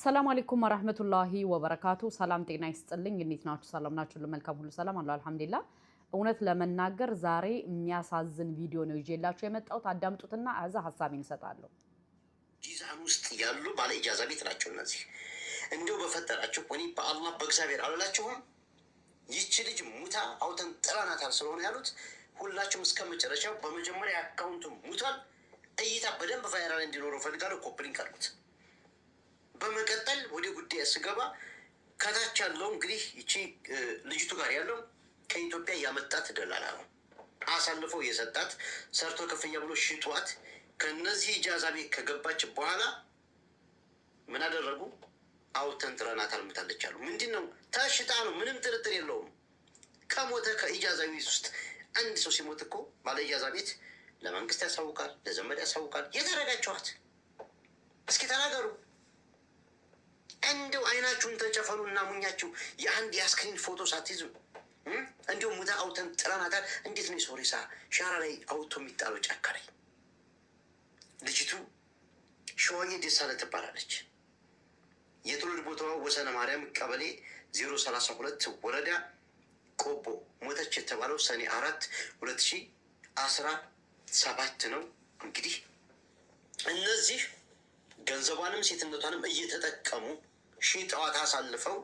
السلام عليكم ورحمة الله وبركاته. سلام تينا يستلين جنيت ناتو سلام ناتو لملكم كل سلام الله الحمد لله. እውነት ለመናገር ዛሬ የሚያሳዝን ቪዲዮ ነው ይዤላችሁ የመጣሁት አዳምጡትና አዛ ሐሳቤን እሰጣለሁ። ጂዛን ውስጥ ያሉ ባለ ኢጃዛ ቤት ናቸው እነዚህ። እንደው በፈጠራችሁ ወኒ በአላህ በእግዚአብሔር አላላችሁም? ይቺ ልጅ ሙታ አውተን ጥራናታል ስለሆነ ያሉት ሁላችሁም እስከ መጨረሻው በመጀመሪያ አካውንቱ ሙቷል እይታ በደንብ ቫይራል እንዲኖረው ፈልጋለሁ። ኮፕሊንግ አልኩት። በመቀጠል ወደ ጉዳይ ስገባ ከታች ያለው እንግዲህ ይቺ ልጅቱ ጋር ያለው ከኢትዮጵያ ያመጣት ደላላ ነው። አሳልፈው የሰጣት ሰርቶ ከፍያ ብሎ ሽጧት ከነዚህ ኢጃዛ ቤት ከገባች በኋላ ምን አደረጉ? አውተን ጥረናት አልምታለች አሉ። ምንድነው? ታሽጣ ነው። ምንም ጥርጥር የለውም። ከሞተ ከኢጃዛ ቤት ውስጥ አንድ ሰው ሲሞት እኮ ባለ ኢጃዛ ቤት ለመንግስት ያሳውቃል፣ ለዘመድ ያሳውቃል። የተረጋችኋት እስኪ ተናገሩ። እንደው አይናችሁን ተጨፈኑ እና ሙኛችሁ የአንድ የአስክሪን ፎቶ ሳትይዙ እንዲሁም ሙታ አውተን ጥለናታል። እንዴት ነው የሰው ሬሳ ሻራ ላይ አውቶ የሚጣለው ጫካ ላይ? ልጅቱ ሸዋዬ ደሳለ ትባላለች። የትውልድ ቦታዋ ወሰነ ማርያም ቀበሌ 032 ወረዳ ቆቦ። ሞተች የተባለው ሰኔ 4 2017 ነው። እንግዲህ እነዚህ ገንዘቧንም ሴትነቷንም እየተጠቀሙ ሺጠዋት አሳልፈው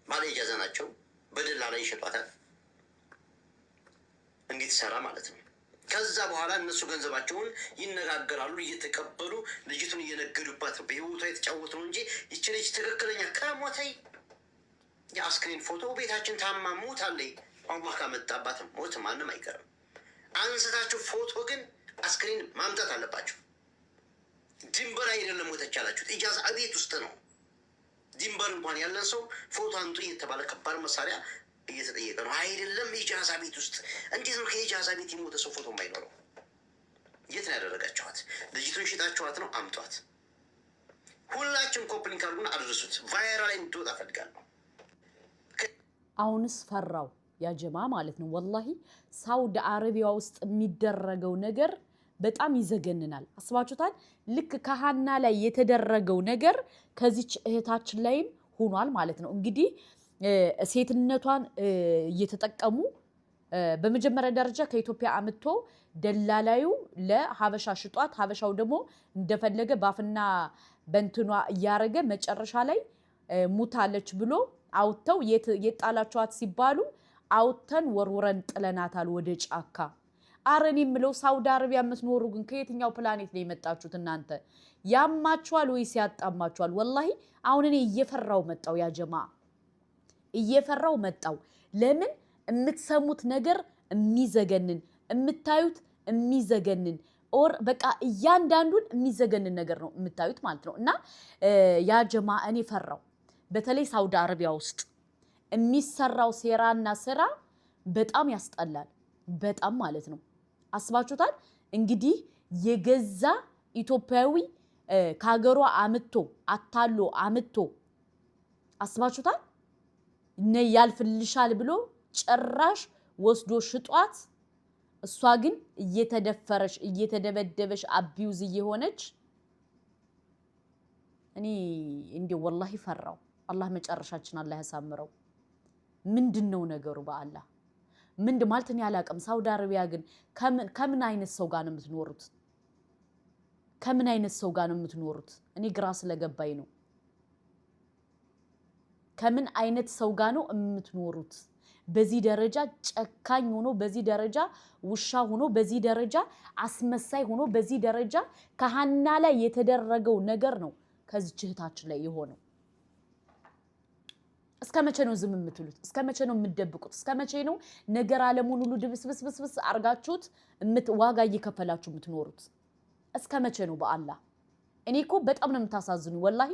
ባለ ኢጃዛ ናቸው። በደላላ ይሸጧታል እንዲትሰራ ማለት ነው። ከዛ በኋላ እነሱ ገንዘባቸውን ይነጋገራሉ እየተቀበሉ ልጅቱን እየነገዱባት ነው። በህይወቷ የተጫወቱ ነው እንጂ ይች ልጅ ትክክለኛ ከሞተይ የአስክሬን ፎቶ ቤታችን ታማ ሞት አለይ አላህ ካመጣባት ሞት ማንም አይቀርም። አንስታችሁ ፎቶ ግን አስክሬን ማምጣት አለባችሁ። ድንበር አይደለም ሞተች ያላችሁት ኢጃዛ ቤት ውስጥ ነው። ድንበር እንኳን ያለን ሰው ፎቶ አንጡ እየተባለ ከባድ መሳሪያ እየተጠየቀ ነው። አይደለም ኢጃዛ ቤት ውስጥ። እንዴት ነው ከኢጃዛ ቤት የሞተ ሰው ፎቶ የማይኖረው? የት ነው ያደረጋችኋት? ልጅቱን ሽጣችኋት ነው። አምጧት። ሁላችሁም ኮፕሊንግ አድርጉና አድርሱት። ቫይራል ላይ እንድትወጣ ፈልጋለሁ። አሁንስ ፈራው ያጀማ ማለት ነው። ወላሂ ሳውዲ አረቢያ ውስጥ የሚደረገው ነገር በጣም ይዘገንናል። አስባችሁታል? ልክ ከሃና ላይ የተደረገው ነገር ከዚች እህታችን ላይም ሆኗል ማለት ነው። እንግዲህ ሴትነቷን እየተጠቀሙ በመጀመሪያ ደረጃ ከኢትዮጵያ አምጥቶ ደላላዩ ለሀበሻ ሽጧት፣ ሀበሻው ደግሞ እንደፈለገ ባፍና በንትኗ እያረገ መጨረሻ ላይ ሙታለች ብሎ አውጥተው የጣላችኋት ሲባሉ አውጥተን ወርውረን ጥለናታል ወደ ጫካ። አረን የምለው ሳውዲ አረቢያ የምትኖሩ ግን ከየትኛው ፕላኔት ነው የመጣችሁት እናንተ? ያማችኋል ወይስ ያጣማችኋል? ወላሂ አሁን እኔ እየፈራው መጣው ያ ጀማ፣ እየፈራው መጣው። ለምን? የምትሰሙት ነገር የሚዘገንን፣ የምታዩት የሚዘገንን፣ ኦር በቃ እያንዳንዱን የሚዘገንን ነገር ነው የምታዩት ማለት ነው። እና ያ ጀማ እኔ ፈራው። በተለይ ሳውዲ አረቢያ ውስጥ የሚሰራው ሴራና ስራ በጣም ያስጠላል። በጣም ማለት ነው። አስባችሁታል? እንግዲህ የገዛ ኢትዮጵያዊ ከሀገሯ አምጥቶ አታሎ አምጥቶ አስባችሁታል? ያልፍልሻል ብሎ ጭራሽ ወስዶ ሽጧት። እሷ ግን እየተደፈረች እየተደበደበች አቢውዝ እየሆነች እኔ እንዲው ወላሂ ፈራው። አላህ መጨረሻችን አላህ ያሳምረው። ምንድነው ነገሩ? በአላህ ምንድ ማለት እኔ አላውቅም። ሳውዲ አረቢያ ግን ከምን አይነት ሰው ጋር ነው የምትኖሩት? ከምን አይነት ሰው ጋር ነው የምትኖሩት? እኔ ግራ ስለገባኝ ነው። ከምን አይነት ሰው ጋር ነው የምትኖሩት? በዚህ ደረጃ ጨካኝ ሆኖ፣ በዚህ ደረጃ ውሻ ሆኖ፣ በዚህ ደረጃ አስመሳይ ሆኖ፣ በዚህ ደረጃ ከሃና ላይ የተደረገው ነገር ነው ከዚች እህታችን ላይ የሆነው። እስከ መቼ ነው ዝም የምትሉት? እስከ መቼ ነው የምትደብቁት? እስከ መቼ ነው ነገር ዓለሙን ሁሉ ድብስብስብስ አርጋችሁት ዋጋ እየከፈላችሁ የምትኖሩት? እስከ መቼ ነው? በአላህ እኔ እኮ በጣም ነው የምታሳዝኑ ወላሂ።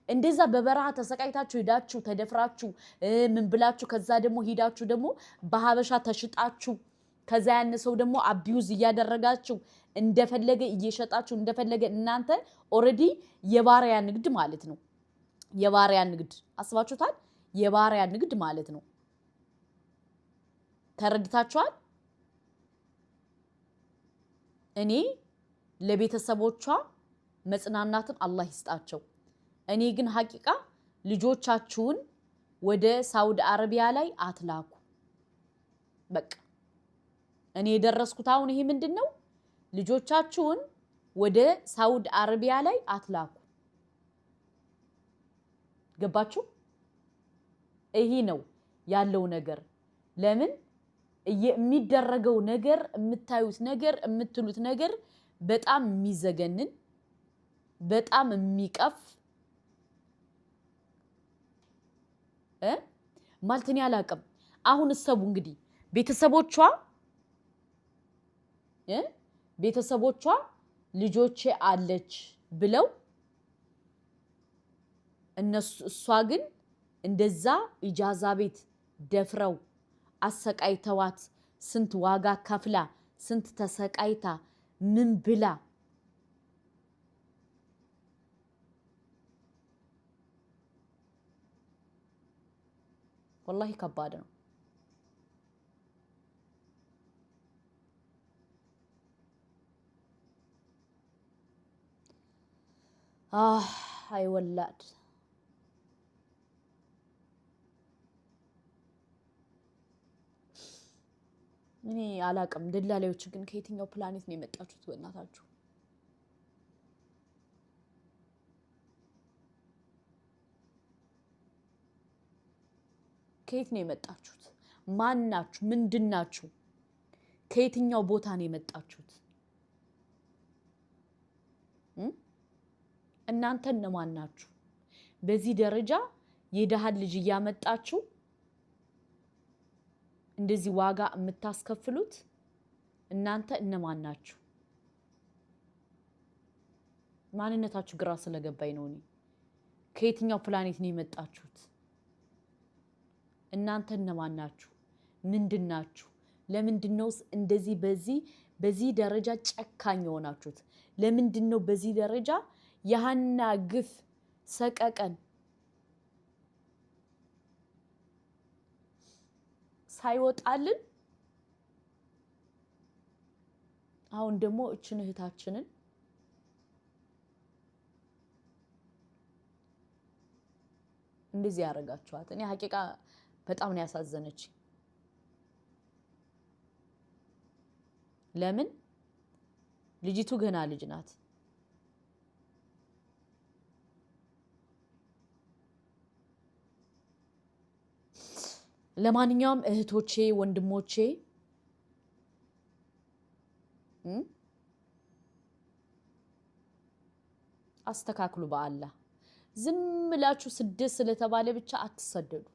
እንደዛ በበረሃ ተሰቃይታችሁ ሄዳችሁ ተደፍራችሁ ምን ብላችሁ ከዛ ደግሞ ሄዳችሁ ደግሞ በሀበሻ ተሽጣችሁ ከዛ ያን ሰው ደግሞ አቢዩዝ እያደረጋችሁ እንደፈለገ እየሸጣችሁ እንደፈለገ እናንተ ኦሬዲ የባሪያ ንግድ ማለት ነው። የባሪያ ንግድ አስባችሁታል? የባሪያ ንግድ ማለት ነው። ተረድታችኋል? እኔ ለቤተሰቦቿ መጽናናትን አላህ ይስጣቸው። እኔ ግን ሐቂቃ ልጆቻችሁን ወደ ሳውዲ አረቢያ ላይ አትላኩ። በቃ እኔ የደረስኩት አሁን ይሄ ምንድነው? ልጆቻችሁን ወደ ሳውዲ አረቢያ ላይ አትላኩ። ገባችሁ? ይሄ ነው ያለው ነገር። ለምን የሚደረገው ነገር የምታዩት ነገር የምትሉት ነገር በጣም የሚዘገንን በጣም የሚቀፍ ማለት ነው ያላቀም። አሁን እሰቡ እንግዲህ ቤተሰቦቿ ልጆቼ አለች ብለው እሷ ግን እንደዛ ኢጃዛ ቤት ደፍረው አሰቃይተዋት ስንት ዋጋ ከፍላ ስንት ተሰቃይታ ምን ብላ ወላሂ ከባድ ነው። አይ ወላድ እኔ አላቅም። ደላላዮች ግን ከየትኛው ፕላኔት ነው የመጣችሁት? በእናታችሁ ከየት ነው የመጣችሁት? ማን ናችሁ? ምንድናችሁ? ከየትኛው ቦታ ነው የመጣችሁት? እናንተ እነማን ናችሁ? በዚህ ደረጃ የደሃን ልጅ እያመጣችሁ እንደዚህ ዋጋ የምታስከፍሉት እናንተ እነማን ናችሁ? ማንነታችሁ ግራ ስለገባኝ ነው። እኔ ከየትኛው ፕላኔት ነው የመጣችሁት? እናንተ እነማን ናችሁ? ምንድናችሁ? ለምንድነውስ እንደዚህ በዚህ ደረጃ ጨካኝ የሆናችሁት? ለምንድነው በዚህ ደረጃ የሃና ግፍ ሰቀቀን ሳይወጣልን አሁን ደግሞ እችን እህታችንን እንደዚህ ያረጋችኋት? እኔ ሐቂቃ በጣም ነው ያሳዘነች። ለምን ልጅቱ ገና ልጅ ናት። ለማንኛውም እህቶቼ ወንድሞቼ አስተካክሉ። በአላህ ዝም ብላችሁ ስደት ስለተባለ ብቻ አትሰደዱ።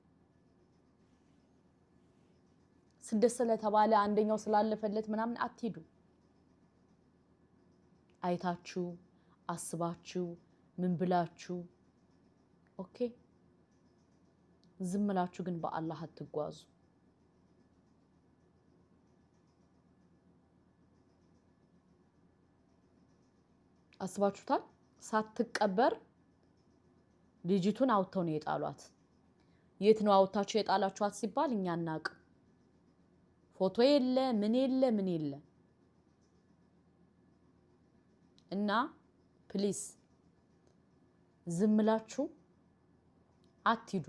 ስደት ስለተባለ አንደኛው ስላለፈለት ምናምን አትሄዱ። አይታችሁ አስባችሁ ምን ብላችሁ ኦኬ። ዝም ብላችሁ ግን በአላህ አትጓዙ። አስባችሁታል? ሳትቀበር ልጅቱን አውጥተው ነው የጣሏት። የት ነው አውጥታችሁ የጣላችኋት ሲባል እኛ አናውቅም። ፎቶ የለ ምን የለ እና ፕሊስ ዝም ብላችሁ አትሂዱ።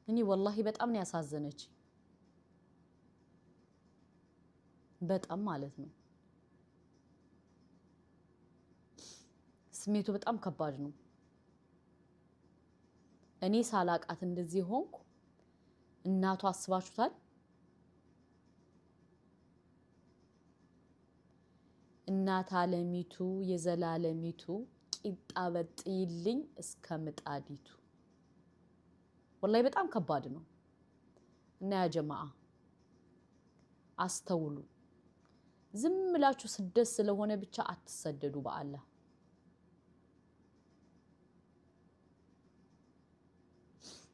እኔ ወላሂ በጣም ነው ያሳዘነች። በጣም ማለት ነው ስሜቱ በጣም ከባድ ነው። እኔ ሳላቃት እንደዚህ ሆንኩ። እናቷ አስባችሁታል? እናት አለሚቱ የዘላለሚቱ ቂጣ በጥይልኝ እስከ ምጣዲቱ። ወላሂ በጣም ከባድ ነው። እና ያ ጀማዓ አስተውሉ። ዝም ብላችሁ ስደት ስለሆነ ብቻ አትሰደዱ። በአላህ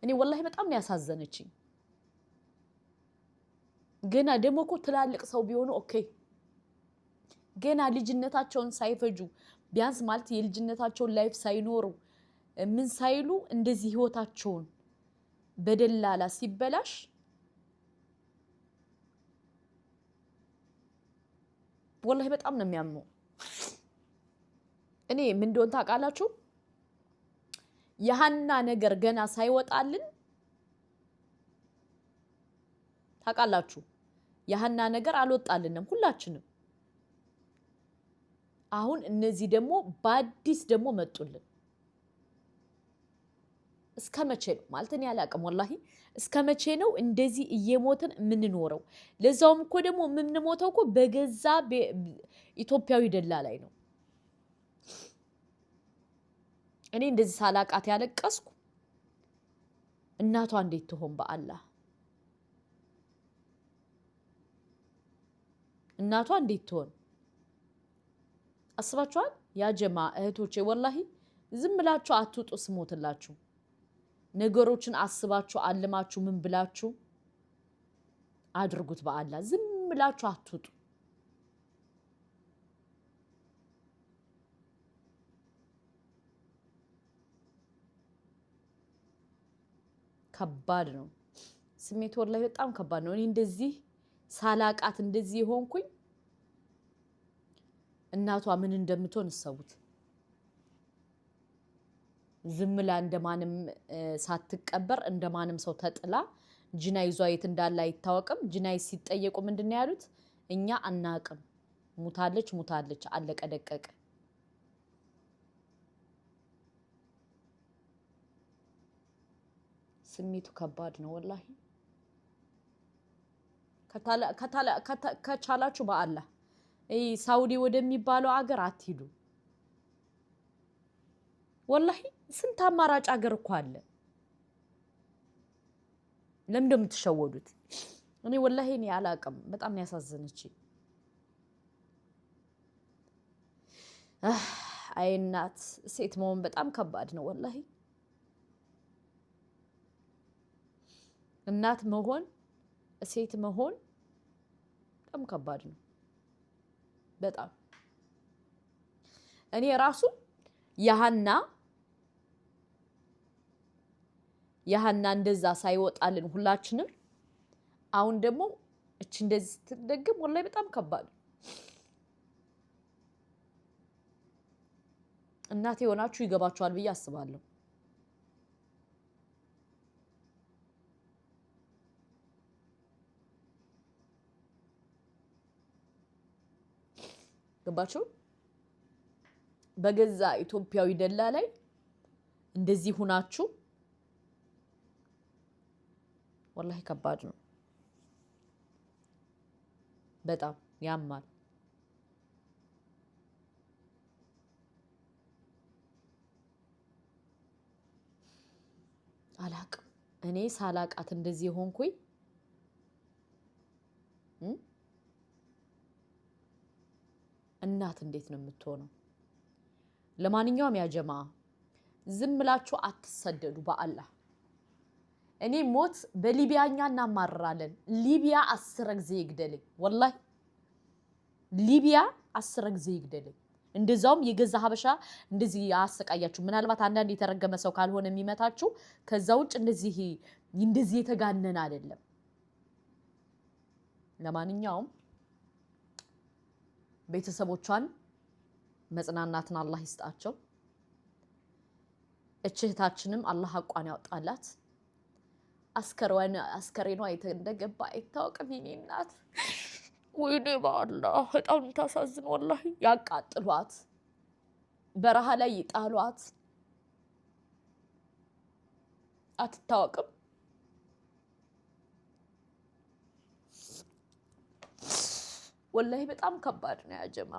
እኔ ወላሂ በጣም ነው ያሳዘነችኝ። ገና ደግሞ እኮ ትላልቅ ሰው ቢሆኑ ኦኬ፣ ገና ልጅነታቸውን ሳይፈጁ ቢያንስ ማለት የልጅነታቸውን ላይፍ ሳይኖሩ ምን ሳይሉ እንደዚህ ህይወታቸውን በደላላ ሲበላሽ ወላሂ በጣም ነው የሚያመው። እኔ ምን እንደሆነ ታውቃላችሁ? የሃና ነገር ገና ሳይወጣልን ታውቃላችሁ? የሃና ነገር አልወጣልንም ሁላችንም። አሁን እነዚህ ደግሞ በአዲስ ደግሞ መጡልን። እስከ መቼ ነው ማለት እኔ አላቅም ወላሂ። እስከ መቼ ነው እንደዚህ እየሞትን የምንኖረው? ለዛውም እኮ ደግሞ የምንሞተው እኮ በገዛ ኢትዮጵያዊ ደላላይ ነው። እኔ እንደዚህ ሳላቃት ያለቀስኩ እናቷ እንዴት ትሆን? በአላህ እናቷ እንዴት ትሆን? አስባችኋል? ያ ጀማ እህቶቼ ወላሂ ዝም ብላችሁ አትውጡ። ስሞትላችሁ ነገሮችን አስባችሁ አልማችሁ ምን ብላችሁ አድርጉት። በአላህ ዝም ብላችሁ አትውጡ። ከባድ ነው ስሜት ወላሂ በጣም ከባድ ነው። እኔ እንደዚህ ሳላቃት እንደዚህ ሆንኩኝ። እናቷ ምን እንደምትሆን እሰቡት። ዝምላ እንደማንም ሳትቀበር እንደማንም ሰው ተጥላ ጅናይዟ የት እንዳለ አይታወቅም። ጅናይ ሲጠየቁ ምንድነው ያሉት? እኛ አናቅም፣ ሙታለች ሙታለች፣ አለቀ ደቀቀ። ስሜቱ ከባድ ነው ወላሂ። ከቻላችሁ በአላህ ሳውዲ ወደሚባለው አገር አትሂዱ። ወላሂ ስንት አማራጭ አገር እኮ አለ። ለምን እንደምትሸወዱት? እኔ ወላሂ እኔ አላቅም። በጣም ያሳዝነች። አይ እናት ሴት መሆን በጣም ከባድ ነው ወላሂ። እናት መሆን ሴት መሆን በጣም ከባድ ነው። በጣም እኔ ራሱ የሃና እንደዛ ሳይወጣልን ሁላችንም አሁን ደግሞ እቺ እንደዚህ ስትደግም ወላሂ በጣም ከባድ። እናቴ ሆናችሁ ይገባችኋል ብዬ አስባለሁ። ገባችሁ? በገዛ ኢትዮጵያዊ ደላላይ እንደዚህ ሁናችሁ ወላሂ ከባድ ነው። በጣም ያማል። አላቅም እኔ ሳላቃት እንደዚህ ሆንኩኝ። እናት እንዴት ነው የምትሆነው? ለማንኛውም ያ ጀማ ዝም ብላችሁ አትሰደዱ በአላህ። እኔ ሞት በሊቢያኛ እናማራለን። ሊቢያ 10 ጊዜ ይግደልኝ ወላሂ። ሊቢያ 10 ጊዜ ይግደልኝ። እንደዛውም የገዛ ሀበሻ እንደዚህ ያሰቃያችሁ። ምናልባት አንዳንድ የተረገመ ሰው ካልሆነ የሚመታችሁ፣ ከዛ ውጭ እንደዚህ የተጋነነ አይደለም። ለማንኛውም ቤተሰቦቿን መጽናናትን አላህ ይስጣቸው። እህታችንም አላህ አቋን ያውጣላት። አስከሬኗ የት እንደገባ አይታወቅም። የኔ እናት ወይኔ በአላህ በጣም ታሳዝን ወላሂ። ያቃጥሏት፣ በረሃ ላይ ይጣሏት፣ አትታወቅም። ወላሂ በጣም ከባድ ነው ያ ጀማ።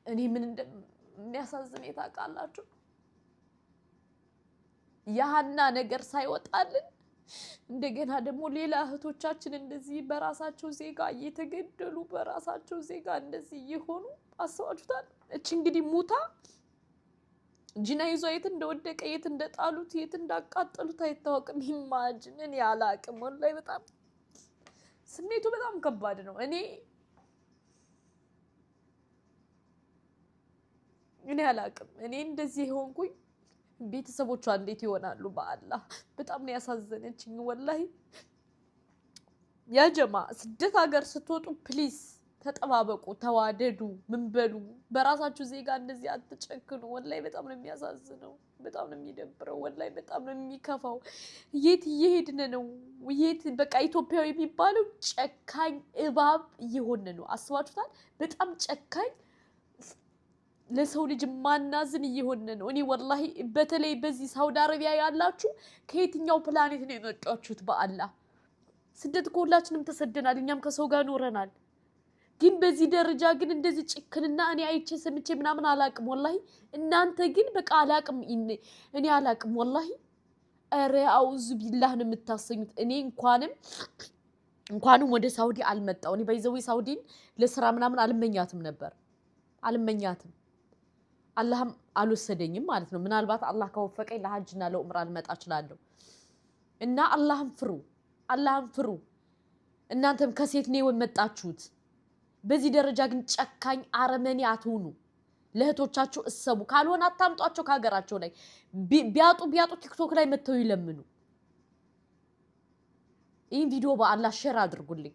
እኔ ምን እንደሚያሳዝነኝ ታውቃላችሁ? የሃና ነገር ሳይወጣልን እንደገና ደግሞ ሌላ እህቶቻችን እንደዚህ በራሳቸው ዜጋ እየተገደሉ በራሳቸው ዜጋ እንደዚህ እየሆኑ አስባችሁታል? እቺ እንግዲህ ሙታ ጅናይዟ የት እንደወደቀ የት እንደጣሉት የት እንዳቃጠሉት አይታወቅም። ኢማጂን እኔ አላቅም ወላሂ። በጣም ስሜቱ በጣም ከባድ ነው። እኔ እኔ አላቅም። እኔ እንደዚህ ሆንኩኝ ቤተሰቦቿ እንዴት ይሆናሉ? በአላህ በጣም ነው ያሳዘነችኝ ወላሂ። ያ ጀማ ስደት ሀገር ስትወጡ ፕሊዝ ተጠባበቁ፣ ተዋደዱ፣ ምን በሉ። በራሳችሁ ዜጋ እንደዚህ አትጨክኑ። ወላሂ በጣም ነው የሚያሳዝነው፣ በጣም ነው የሚደብረው፣ ወላሂ በጣም ነው የሚከፋው። የት እየሄድን ነው? የት በቃ ኢትዮጵያዊ የሚባለው ጨካኝ እባብ እየሆነ ነው። አስባችሁታል? በጣም ጨካኝ ለሰው ልጅ ማናዝን እየሆነ ነው። እኔ ወላሂ በተለይ በዚህ ሳውዲ አረቢያ ያላችሁ ከየትኛው ፕላኔት ነው የመጣችሁት? በአላህ ስደት ከሁላችንም ተሰደናል፣ እኛም ከሰው ጋር ኖረናል። ግን በዚህ ደረጃ ግን እንደዚህ ጭክንና እኔ አይቼ ሰምቼ ምናምን አላቅም ወላሂ። እናንተ ግን በቃ አላቅም፣ እኔ አላቅም ወላሂ። ኧረ አውዙ ቢላህ ነው የምታሰኙት። እኔ እንኳንም ወደ ሳውዲ አልመጣው። እኔ በይዘው ሳውዲን ለስራ ምናምን አልመኛትም ነበር፣ አልመኛትም። አላህም አልወሰደኝም ማለት ነው። ምናልባት አላህ ከወፈቀኝ ለሐጅና ለኡምራ ልመጣ እችላለሁ። እና አላህን ፍሩ፣ አላህን ፍሩ። እናንተም ከሴት ነው የመጣችሁት። በዚህ ደረጃ ግን ጨካኝ አረመኔ አትሁኑ። ለእህቶቻችሁ እሰቡ። ካልሆነ አታምጧቸው ከሀገራቸው ላይ። ቢያጡ ቲክቶክ ላይ መተው ይለምኑ። ይህን ቪዲዮ በአላህ ሼር አድርጉልኝ።